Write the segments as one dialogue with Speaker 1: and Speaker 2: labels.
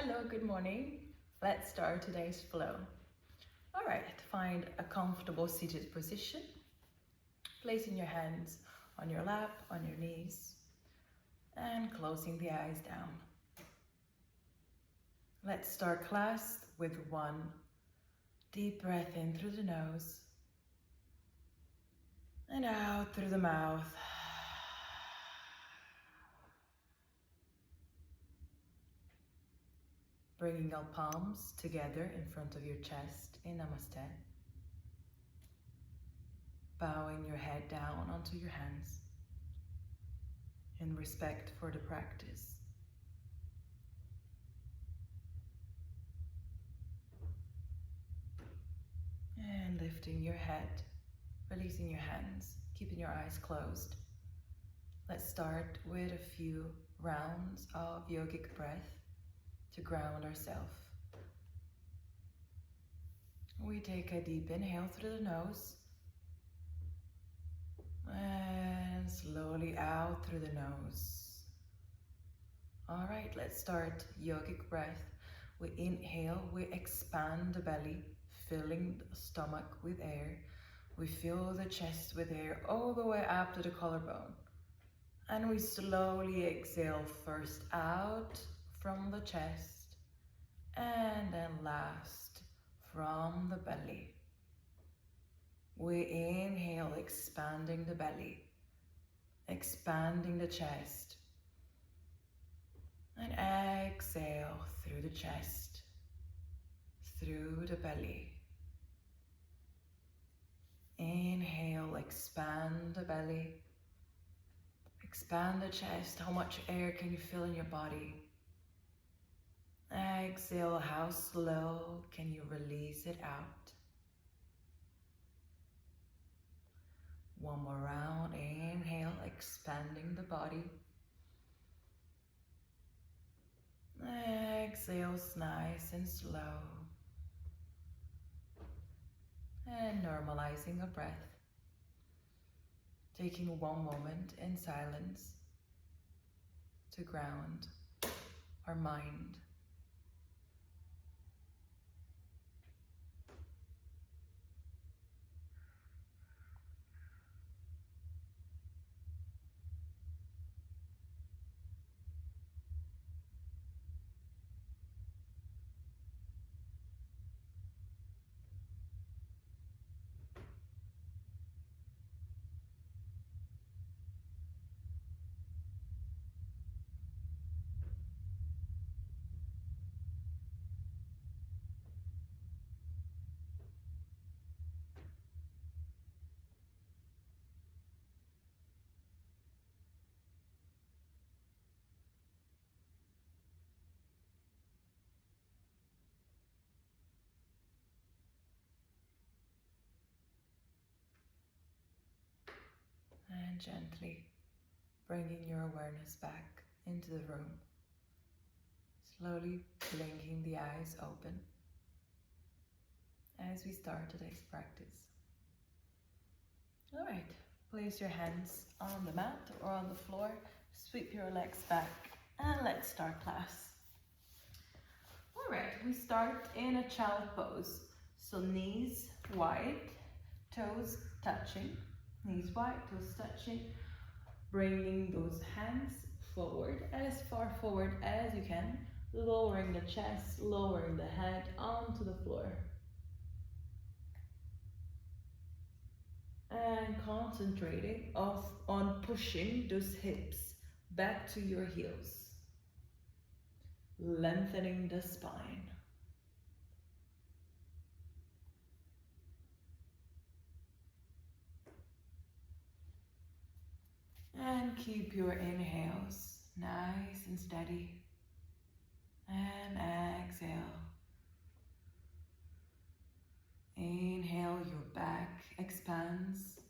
Speaker 1: Hello, good morning. Let's start today's flow. All right, find a comfortable seated position. Placing your hands on your lap, on your knees, and closing the eyes down. Let's start class with one deep breath in through the nose and out through the mouth. Bringing your palms together in front of your chest in Namaste. Bowing your head down onto your hands in respect for the practice. And lifting your head, releasing your hands, keeping your eyes closed. Let's start with a few rounds of yogic breath to ground ourselves. We take a deep inhale through the nose and slowly out through the nose. All right, let's start yogic breath. We inhale, we expand the belly, filling the stomach with air. We fill the chest with air all the way up to the collarbone. And we slowly exhale first out from the chest and then last from the belly. We inhale, expanding the belly, expanding the chest, and exhale through the chest, through the belly. Inhale, expand the belly, expand the chest. How much air can you feel in your body? Exhale, how slow can you release it out? One more round, inhale, expanding the body. Exhale, nice and slow. And normalizing a breath. Taking one moment in silence to ground our mind. And gently bringing your awareness back into the room. Slowly blinking the eyes open as we start today's practice. All right, place your hands on the mat or on the floor. Sweep your legs back and let's start class. All right, we start in a child pose. So knees wide, toes touching. Knees wide, toes touching. Bringing those hands forward, as far forward as you can. Lowering the chest, lowering the head onto the floor. And concentrating on pushing those hips back to your heels. Lengthening the spine. And keep your inhales nice and steady. And exhale. Inhale, your back expands,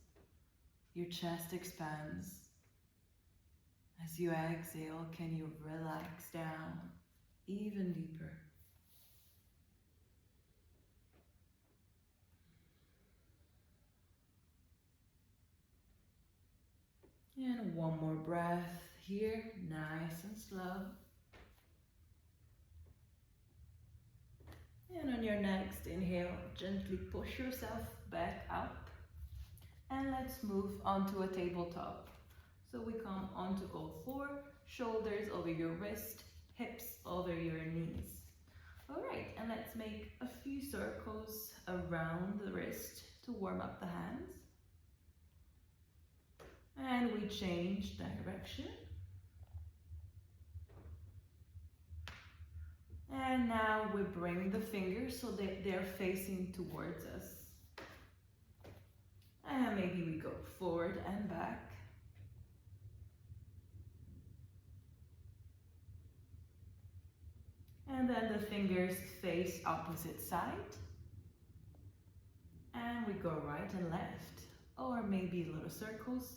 Speaker 1: your chest expands. As you exhale, can you relax down even deeper? And one more breath here, nice and slow. And on your next inhale, gently push yourself back up. And let's move onto a tabletop. So we come onto all four, shoulders over your wrist, hips over your knees. All right, and let's make a few circles around the wrist to warm up the hands. And we change direction. And now we bring the fingers so that they're facing towards us. And maybe we go forward and back. And then the fingers face opposite side. And we go right and left, or maybe little circles.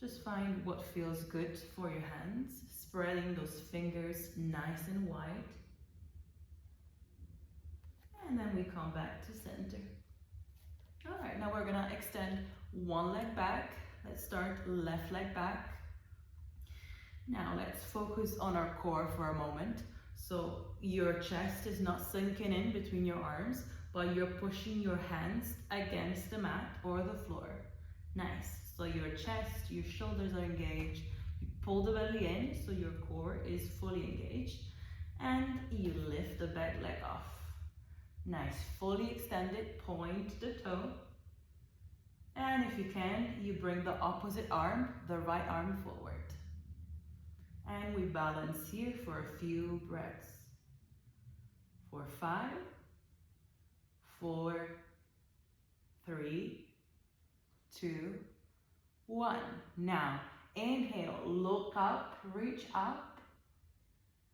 Speaker 1: Just find what feels good for your hands, spreading those fingers nice and wide. And then we come back to center. All right, now we're gonna extend one leg back. Let's start left leg back. Now let's focus on our core for a moment. So your chest is not sinking in between your arms, but you're pushing your hands against the mat or the floor. Nice. So your chest, your shoulders are engaged. You pull the belly in so your core is fully engaged. And you lift the back leg off. Nice. Fully extended, point the toe. And if you can, you bring the opposite arm, the right arm forward. And we balance here for a few breaths. For 5, 4, 3, 2, 1. Now, inhale, look up, reach up.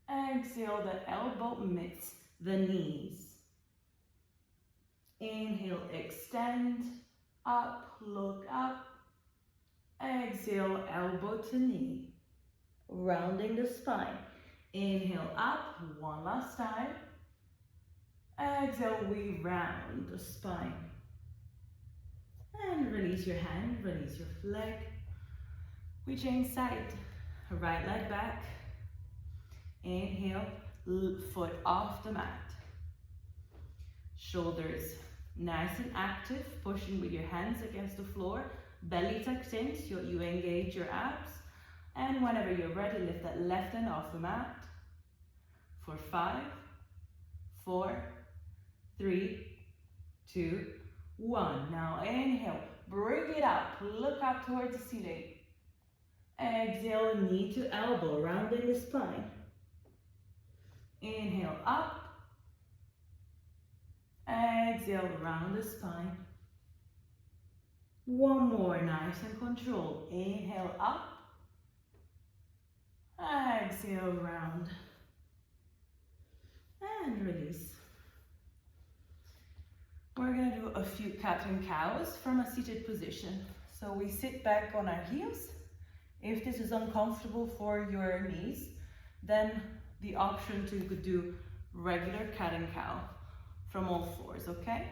Speaker 1: Exhale, the elbow meets the knees. Inhale, extend, up, look up. Exhale, elbow to knee. Rounding the spine. Inhale up, one last time. Exhale, we round the spine. And release your hand, release your leg. We change side. Right leg back. Inhale, foot off the mat. Shoulders nice and active, pushing with your hands against the floor. Belly tucked in so you engage your abs. And whenever you're ready, lift that left hand off the mat. For 5, 4, 3, 2, 1. Now inhale, bring it up, look up towards the ceiling. Exhale, knee to elbow, rounding the spine. Inhale, up. Exhale, round the spine. One more, nice and controlled. Inhale, up. Exhale, round. And release. We're gonna do a few cat and cows from a seated position. So we sit back on our heels. If this is uncomfortable for your knees, then the option to do regular cat and cow from all fours, okay?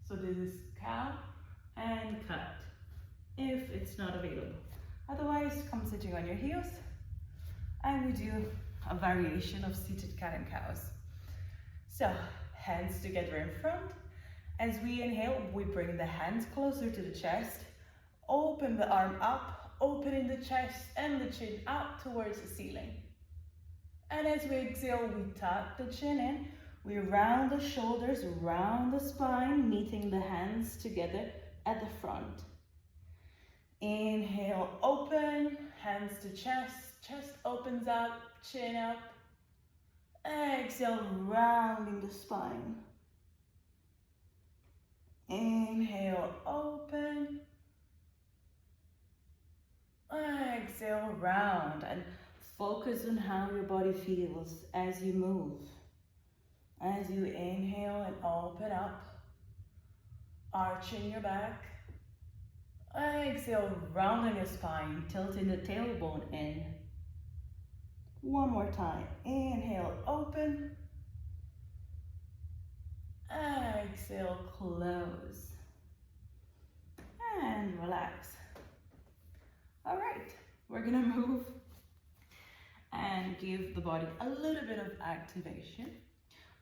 Speaker 1: So this is cow and cat, if it's not available. Otherwise, come sitting on your heels, and we do a variation of seated cat and cows. So, hands together in front. As we inhale, we bring the hands closer to the chest, open the arm up, opening the chest and the chin up towards the ceiling. And as we exhale, we tuck the chin in, we round the shoulders, round the spine, meeting the hands together at the front. Inhale, open, hands to chest, chest opens up, chin up. Exhale, rounding the spine. Inhale, open. Exhale, round, and focus on how your body feels as you move. As you inhale and open up, arching your back. Exhale, rounding your spine, tilting the tailbone in. One more time. Inhale, open. Exhale, close. And relax. All right, we're gonna move and give the body a little bit of activation.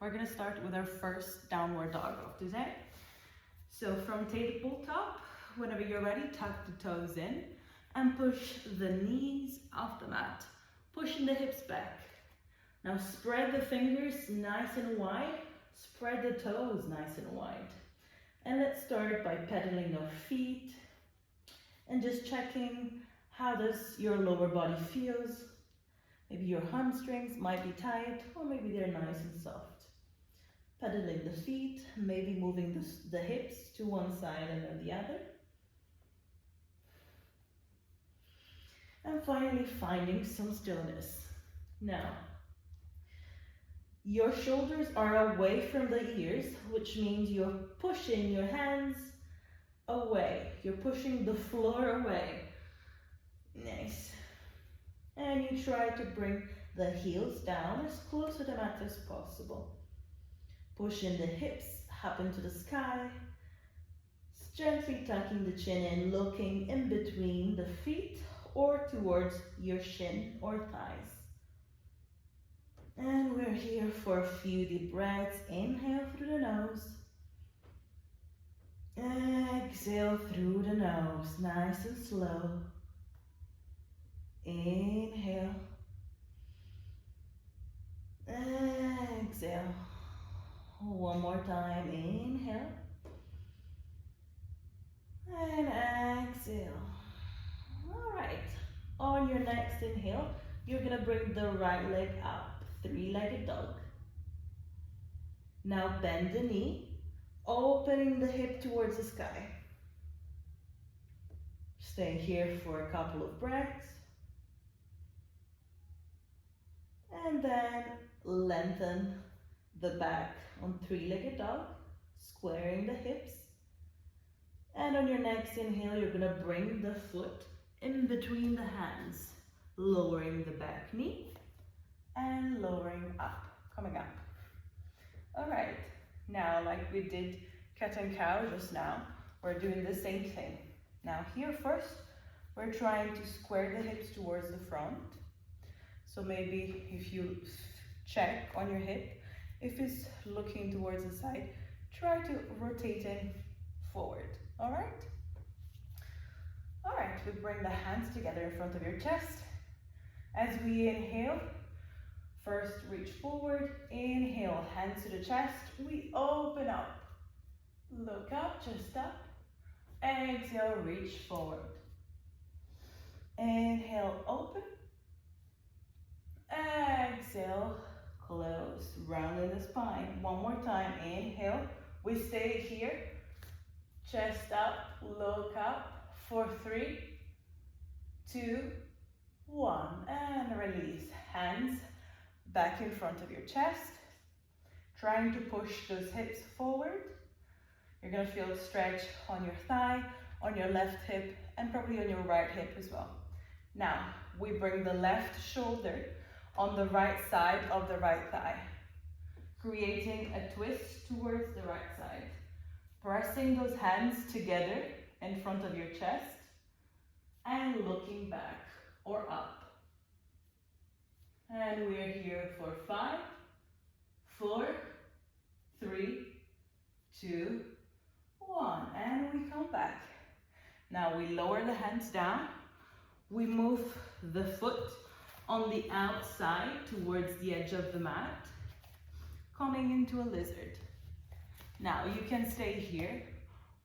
Speaker 1: we're gonna start with our first downward dog of today. So from tabletop, whenever you're ready, tuck the toes in and push the knees off the mat, pushing the hips back. Now spread the fingers nice and wide, spread the toes nice and wide. And let's start by pedaling our feet and just checking how does your lower body feels. Maybe your hamstrings might be tight, or maybe they're nice and soft. Pedaling the feet, maybe moving the hips to one side and then the other. And finally finding some stillness. Now, your shoulders are away from the ears, which means you're pushing your hands away. You're pushing the floor away. Nice. And you try to bring the heels down as close to the mat as possible. Pushing the hips up into the sky. Gently tucking the chin in, looking in between the feet or towards your shin or thighs. And we're here for a few deep breaths. Inhale through the nose. Exhale through the nose, nice and slow. Inhale. Exhale. One more time. Inhale. And exhale. All right. On your next inhale, you're going to bring the right leg up. Three-legged dog. Now bend the knee, opening the hip towards the sky. Stay here for a couple of breaths. And then lengthen the back on three-legged dog, squaring the hips. And on your next inhale, you're gonna bring the foot in between the hands, lowering the back knee and lowering up, coming up. All right, now like we did cat and cow just now, we're doing the same thing. Now here first, we're trying to square the hips towards the front. So maybe if you check on your hip, if it's looking towards the side, try to rotate it forward, all right? All right, we bring the hands together in front of your chest. As we inhale, first reach forward, inhale, hands to the chest, we open up. Look up, just up. Exhale, reach forward. Inhale, open. Exhale, close, rounding the spine. One more time, inhale. We stay here, chest up, look up for 3, 2, 1, and release. Hands back in front of your chest, trying to push those hips forward. You're gonna feel a stretch on your thigh, on your left hip, and probably on your right hip as well. Now, we bring the left shoulder on the right side of the right thigh, creating a twist towards the right side. Pressing those hands together in front of your chest and looking back or up. And we're here for 5, 4, 3, 2, 1. And we come back. Now we lower the hands down. We move the foot on the outside towards the edge of the mat, coming into a lizard. Now you can stay here,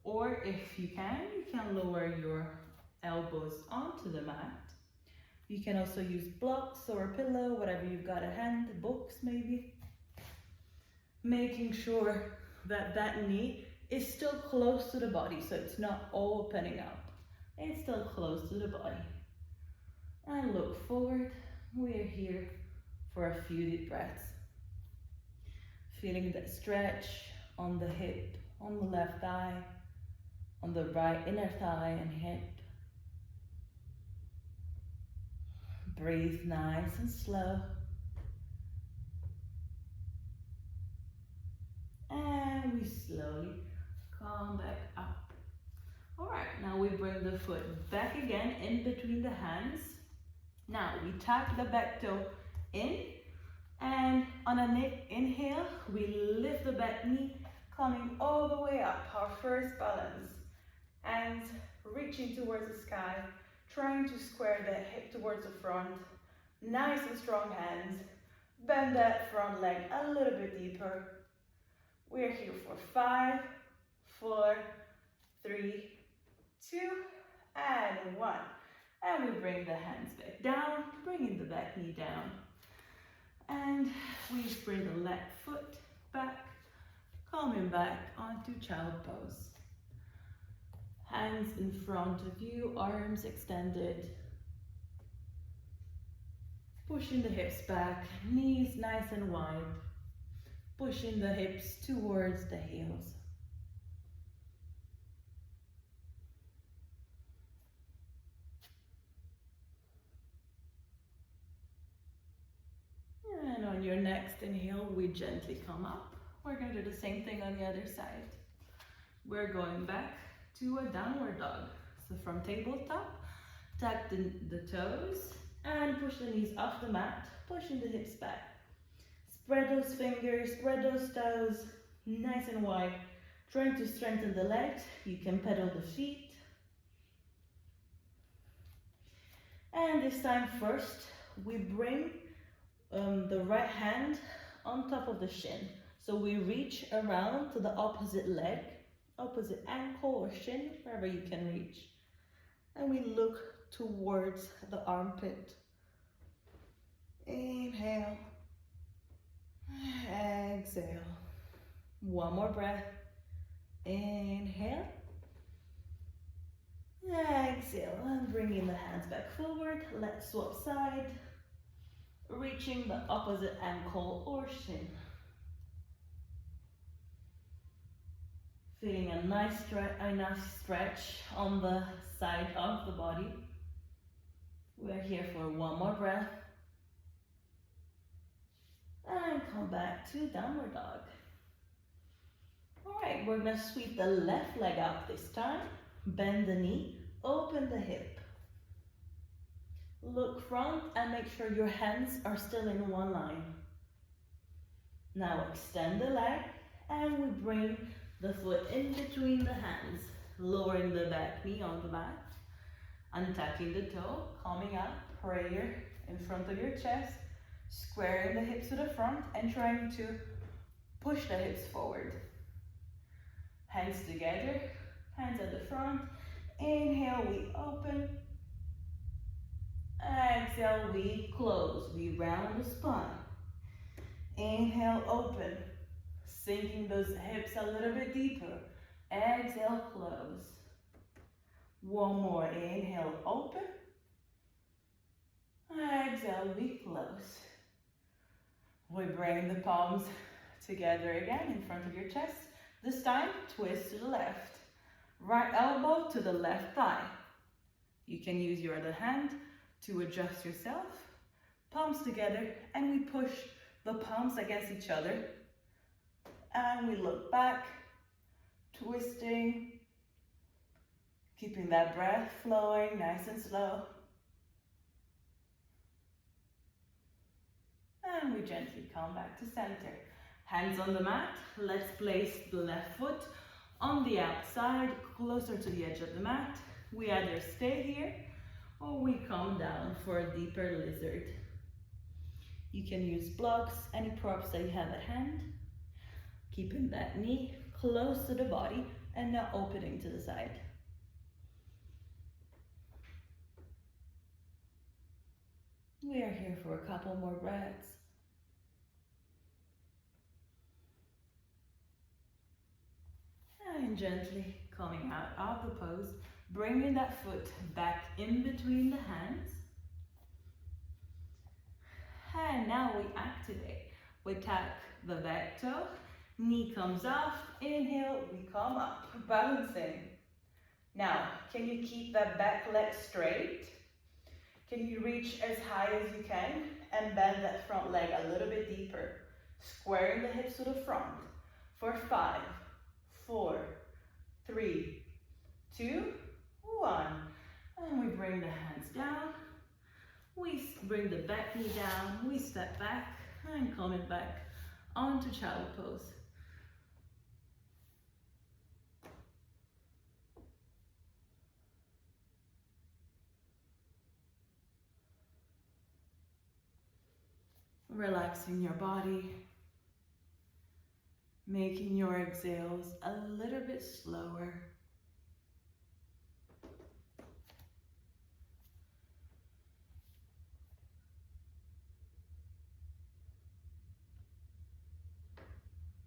Speaker 1: or if you can lower your elbows onto the mat. You can also use blocks or a pillow, whatever you've got at hand, books maybe. Making sure that that knee is still close to the body, so it's not opening up. It's still close to the body. And look forward. We're here for a few deep breaths. Feeling that stretch on the hip, on the left thigh, on the right inner thigh and hip. Breathe nice and slow. And we slowly come back up. All right, now we bring the foot back again in between the hands. Now we tuck the back toe in And on an inhale, we lift the back knee, coming all the way up, our first balance. Hands reaching towards the sky, trying to square that hip towards the front. Nice and strong hands. Bend that front leg a little bit deeper. We're here for 5, 4, 3, 2, and 1. And we bring the hands back down, bringing the back knee down. And we bring the left foot back, coming back onto child pose. Hands in front of you, arms extended. Pushing the hips back, knees nice and wide. Pushing the hips towards the heels. And on your next inhale, we gently come up. We're going to do the same thing on the other side. We're going back to a downward dog. So from tabletop, tuck the toes and push the knees off the mat, pushing the hips back. Spread those fingers, spread those toes, nice and wide. Trying to strengthen the legs, you can pedal the feet. And this time first, we bring the right hand on top of the shin. So we reach around to the opposite leg, opposite ankle or shin, wherever you can reach. And we look towards the armpit. Inhale. Exhale. One more breath. Inhale. Exhale. And bringing the hands back forward. Let's swap side. Reaching the opposite ankle or shin. Feeling a nice stretch on the side of the body. We're here for one more breath. And come back to downward dog. Alright, we're going to sweep the left leg up this time. Bend the knee, open the hip. Look front and make sure your hands are still in one line. Now extend the leg and we bring the foot in between the hands, lowering the back knee on the mat, untucking the toe, coming up, prayer in front of your chest, squaring the hips to the front and trying to push the hips forward. Hands together, hands at the front. Inhale, we open. Exhale, we close. We round the spine. Inhale, open. Sinking those hips a little bit deeper. Exhale, close. One more. Inhale, open. Exhale, we close. We bring the palms together again in front of your chest. This time, twist to the left. Right elbow to the left thigh. You can use your other hand to adjust yourself. Palms together, and we push the palms against each other. And we look back, twisting, keeping that breath flowing nice and slow. And we gently come back to center. Hands on the mat. Let's place the left foot on the outside, closer to the edge of the mat. We either stay here or we come down for a deeper lizard. You can use blocks, any props that you have at hand. Keeping that knee close to the body and now opening to the side. We are here for a couple more breaths. And gently coming out of the pose, bringing that foot back in between the hands. And now we activate. We tuck the back toe, knee comes off, inhale, we come up, balancing. Now, can you keep that back leg straight? Can you reach as high as you can and bend that front leg a little bit deeper? Squaring the hips to the front for 5, 4, 3, 2, 1. And we bring the hands down. We bring the back knee down. We step back, and coming back onto child pose. Relaxing your body, making your exhales a little bit slower.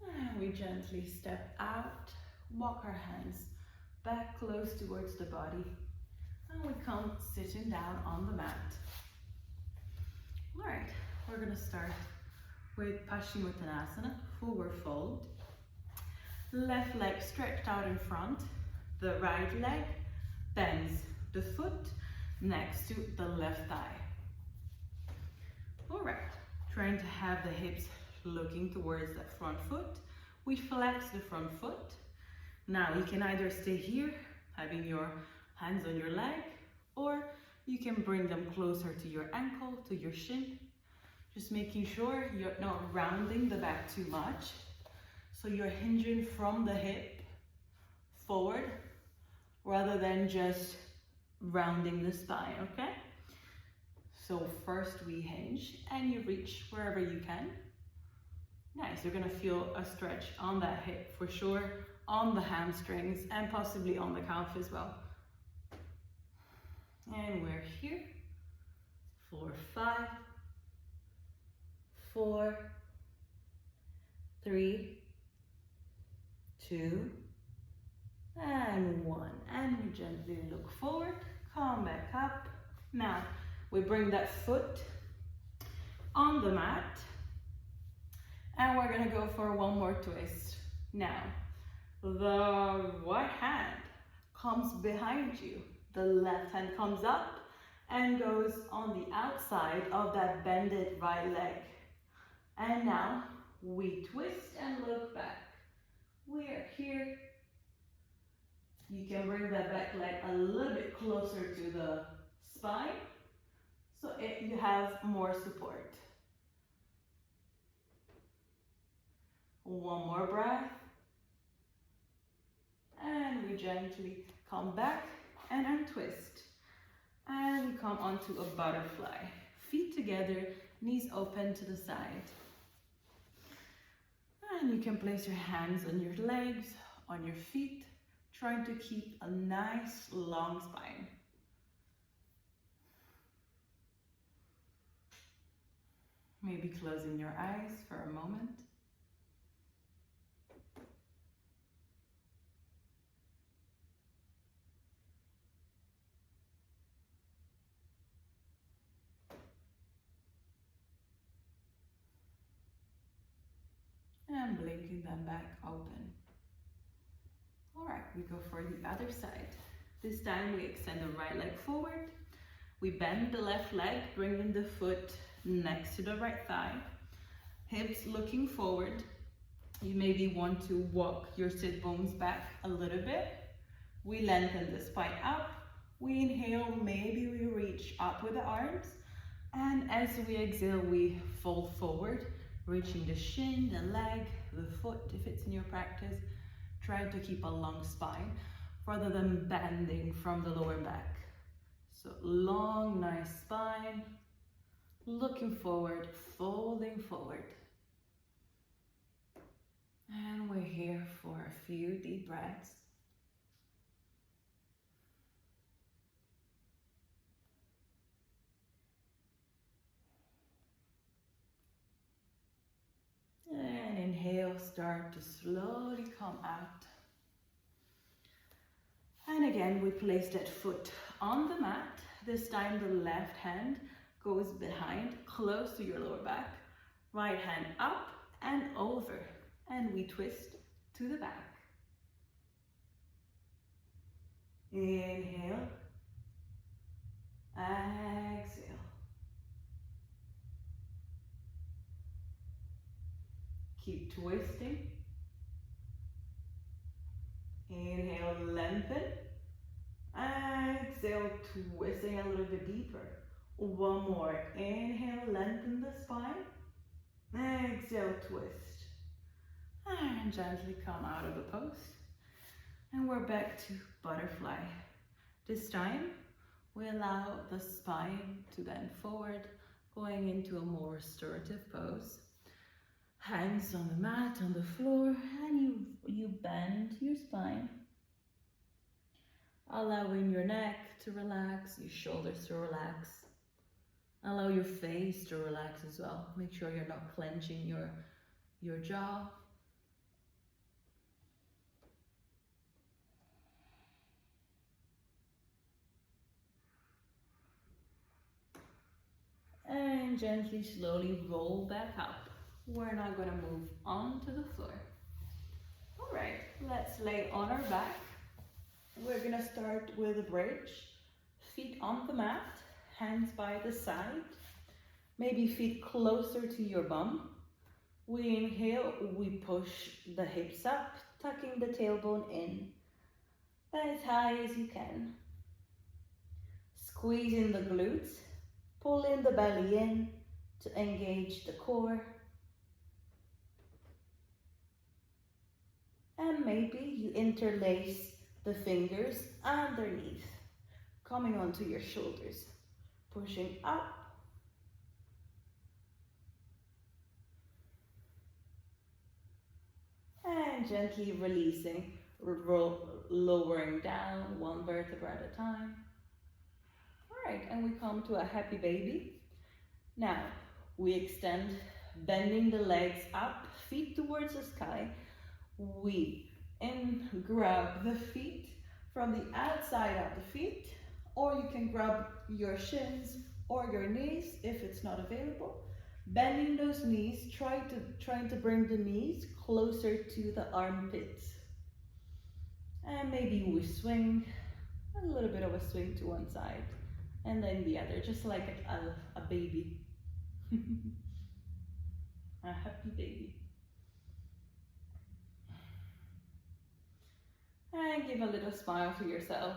Speaker 1: And we gently step out, walk our hands back close towards the body, and we come sitting down on the mat. All right, we're gonna start with Paschimottanasana, forward fold. Left leg stretched out in front, the right leg bends the foot next to the left thigh. All right, trying to have the hips looking towards that front foot. We flex the front foot. Now you can either stay here, having your hands on your leg, or you can bring them closer to your ankle, to your shin. Just making sure you're not rounding the back too much. So you're hinging from the hip forward rather than just rounding the spine, okay? So first we hinge and you reach wherever you can. Nice, you're gonna feel a stretch on that hip for sure, on the hamstrings and possibly on the calf as well. And we're here for 5, 4, 3, 2, and 1. And we gently look forward, come back up. Now we bring that foot on the mat and we're gonna go for one more twist. Now the right hand comes behind you, the left hand comes up and goes on the outside of that bended right leg. And now we twist and look back. We're here. You can bring that back leg a little bit closer to the spine so you have more support. One more breath. And we gently come back and untwist. And we come onto a butterfly. Feet together, knees open to the side. And you can place your hands on your legs, on your feet, trying to keep a nice long spine. Maybe closing your eyes for a moment. And blinking them back open. All right, we go for the other side. This time we extend the right leg forward. We bend the left leg, bringing the foot next to the right thigh. Hips looking forward. You maybe want to walk your sit bones back a little bit. We lengthen the spine up. We inhale, maybe we reach up with the arms. And as we exhale, we fold forward, reaching the shin, the leg, the foot if it's in your practice. Try to keep a long spine rather than bending from the lower back. So long, nice spine, looking forward, folding forward. And we're here for a few deep breaths. And inhale, start to slowly come out. And again, we place that foot on the mat. This time the left hand goes behind, close to your lower back. Right hand up and over. And we twist to the back. Inhale. Exhale. Keep twisting. Inhale, lengthen. Exhale, twisting a little bit deeper. One more. Inhale, lengthen the spine. Exhale, twist. And gently come out of the pose. And we're back to butterfly. This time, we allow the spine to bend forward, going into a more restorative pose. Hands on the mat, on the floor, and you bend your spine. Allowing your neck to relax, your shoulders to relax. Allow your face to relax as well. Make sure you're not clenching your jaw. And gently, slowly roll back up. We're now going to move onto the floor. All right, let's lay on our back. We're going to start with a bridge. Feet on the mat, hands by the side. Maybe feet closer to your bum. We inhale, we push the hips up, tucking the tailbone in as high as you can. Squeeze in the glutes, pull in the belly in to engage the core. And maybe you interlace the fingers underneath, coming onto your shoulders, pushing up. And gently releasing, lowering down one vertebra at a time. All right, and we come to a happy baby. Now, we extend, bending the legs up, feet towards the sky. We grab the feet from the outside of the feet, or you can grab your shins or your knees if it's not available. Bending those knees, trying to bring the knees closer to the armpits. And maybe we swing, a little bit of a swing to one side, and then the other, just like a baby. A happy baby. And give a little smile to yourself.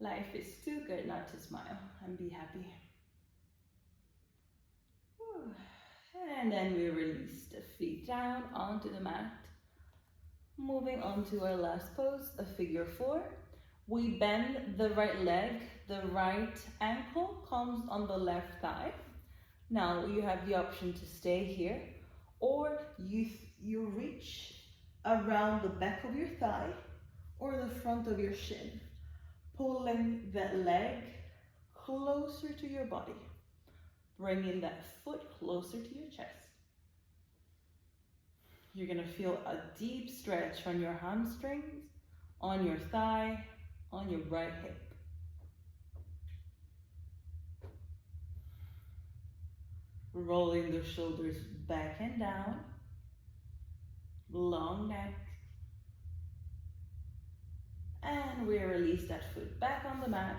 Speaker 1: Life is too good not to smile and be happy. And then we release the feet down onto the mat. Moving on to our last pose, a figure four. We bend the right leg, the right ankle comes on the left thigh. Now you have the option to stay here, or you reach around the back of your thigh or the front of your shin, pulling that leg closer to your body, bringing that foot closer to your chest. You're going to feel a deep stretch on your hamstrings, on your thigh, on your right hip. Rolling the shoulders back and down, long neck. And we release that foot back on the mat.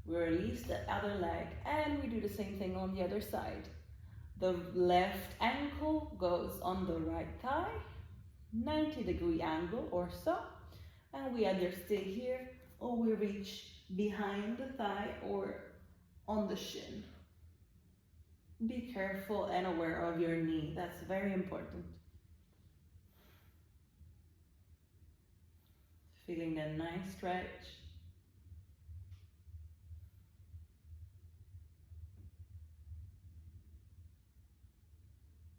Speaker 1: We release the other leg, and we do the same thing on the other side. The left ankle goes on the right thigh, 90-degree angle or so, and we either stay here or we reach behind the thigh or on the shin. Be careful and aware of your knee, that's very important. Feeling that nice stretch.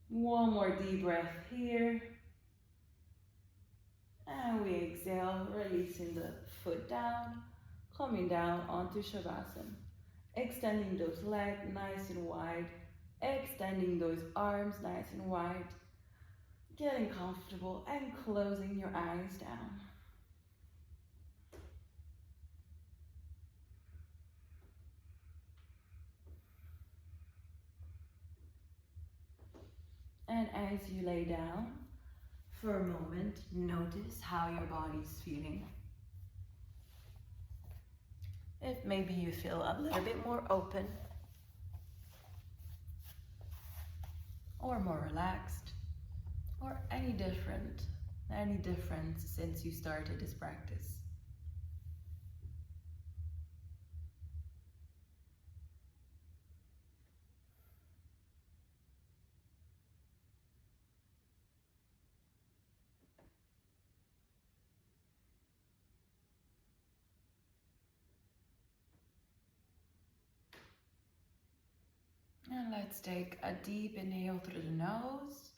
Speaker 1: One more deep breath here. And we exhale, releasing the foot down, coming down onto Shavasana. Extending those legs nice and wide. Extending those arms nice and wide. Getting comfortable and closing your eyes down. And as you lay down, for a moment, notice how your body's feeling. If maybe you feel a little bit more open or more relaxed, or any difference since you started this practice. And let's take a deep inhale through the nose.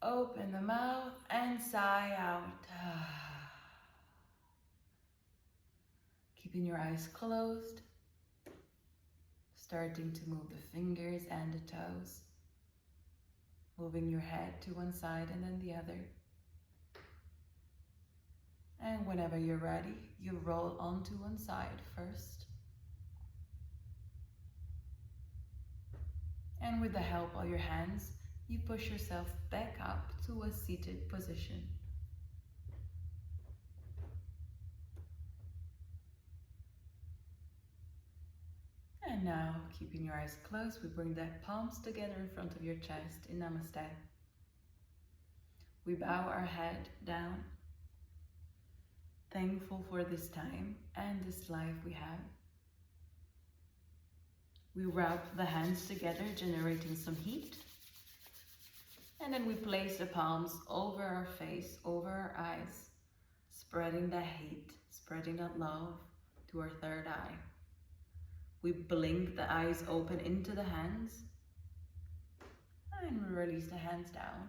Speaker 1: Open the mouth and sigh out. Keeping your eyes closed. Starting to move the fingers and the toes. Moving your head to one side and then the other. And whenever you're ready, you roll onto one side first. And with the help of your hands, you push yourself back up to a seated position. And now, keeping your eyes closed, we bring the palms together in front of your chest in Namaste. We bow our head down, thankful for this time and this life we have. We rub the hands together, generating some heat. And then we place the palms over our face, over our eyes, spreading the heat, spreading that love to our third eye. We blink the eyes open into the hands. And we release the hands down.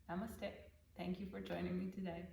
Speaker 1: Namaste. Thank you for joining me today.